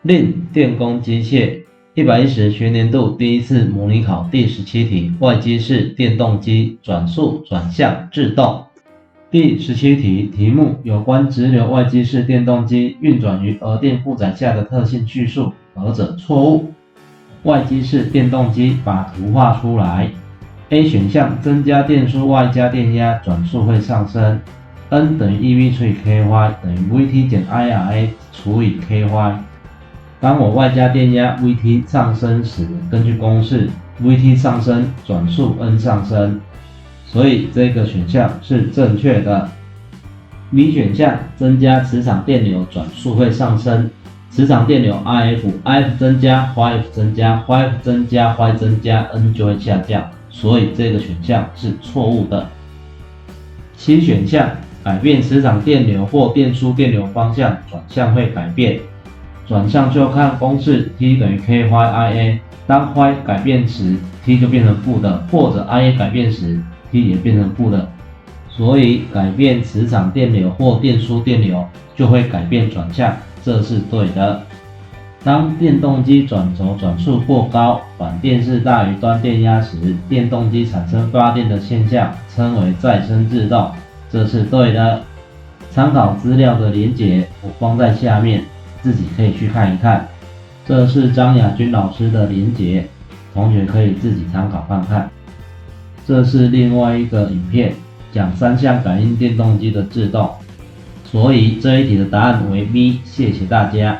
令电工机械110学年度第一次模拟考第17题，外机式电动机转速转向制动。第17题题目有关直流外机式电动机运转于额电负载下的特性叙述，何者错误？外机式电动机把图画出来。A 选项增加电输外加电压，转速会上升。N 等于 EV 除以 KY 等于 VT 减 IRA 除以 KY。当我外加电压 Vt 上升时，根据公式 Vt 上升，转速 N 上升，所以这个选项是正确的。B 选项增加磁场电流，转速会上升。磁场电流 RF 增加 ，YF 增加 ，YF 增加 ，Y 增加 ，N 就会下降，所以这个选项是错误的。C 选项改变磁场电流或电输电流方向，转向会改变。转向就看公式 T 等于 KYIA， 当 Y 改变时 T 就变成负的，或者 IA 改变时 T 也变成负的，所以改变磁场电流或电输电流就会改变转向，这是对的。当电动机转轴转速过高，反电势大于端电压时，电动机产生发电的现象称为再生制动，这是对的。参考资料的连结我放在下面，自己可以去看一看。这是张雅君老师的连结，同学可以自己参考看看。这是另外一个影片，讲3项感应电动机的制动，所以这一题的答案为 B， 谢谢大家。